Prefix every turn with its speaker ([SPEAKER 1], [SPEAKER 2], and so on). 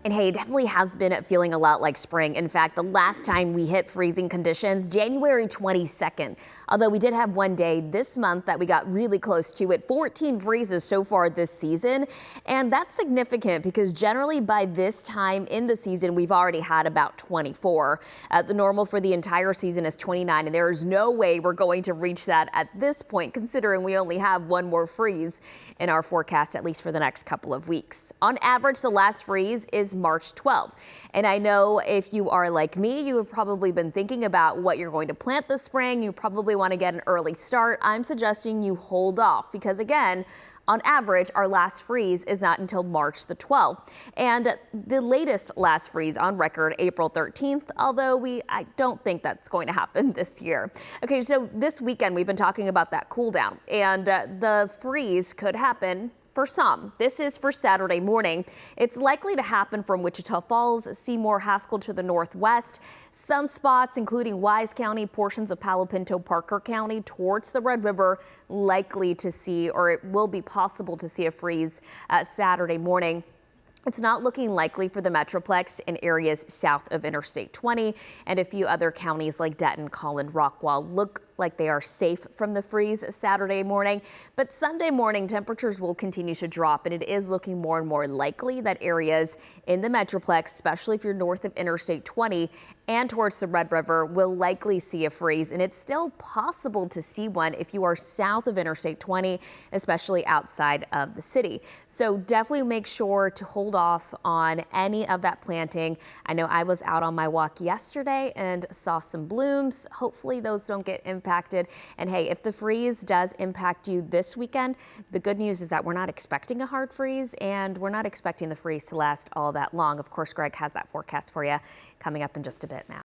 [SPEAKER 1] And hey, it definitely has been feeling a lot like spring. In fact, the last time we hit freezing conditions, January 22nd. Although we did have one day this month that we got really close to it, 14 freezes so far this season. And that's significant because generally by this time in the season, we've already had about 24. The normal for the entire season is 29, and there is no way we're going to reach that at this point, considering we only have one more freeze in our forecast, at least for the next couple of weeks. On average, the last freeze is March 12th. And I know if you are like me, you have probably been thinking about what you're going to plant this spring. You probably want to get an early start. I'm suggesting you hold off because, again, on average, our last freeze is not until March the 12th. And the latest last freeze on record, April 13th, although I don't think that's going to happen this year. Okay, so this weekend we've been talking about that cool down, and the freeze could happen for some. This is for Saturday morning. It's likely to happen from Wichita Falls, Seymour, Haskell to the northwest. Some spots, including Wise County, portions of Palo Pinto, Parker County towards the Red River, likely to see, or it will be possible to see a freeze Saturday morning. It's not looking likely for the Metroplex in areas south of Interstate 20, and a few other counties like Denton, Collin, Rockwall look like they are safe from the freeze Saturday morning. But Sunday morning temperatures will continue to drop, and it is looking more and more likely that areas in the Metroplex, especially if you're north of Interstate 20 and towards the Red River, will likely see a freeze. And it's still possible to see one if you are south of Interstate 20, especially outside of the city. So definitely make sure to hold off on any of that planting. I know I was out on my walk yesterday and saw some blooms. Hopefully those don't get impacted. And hey, if the freeze does impact you this weekend, the good news is that we're not expecting a hard freeze, and we're not expecting the freeze to last all that long. Of course, Greg has that forecast for you coming up in just a bit now.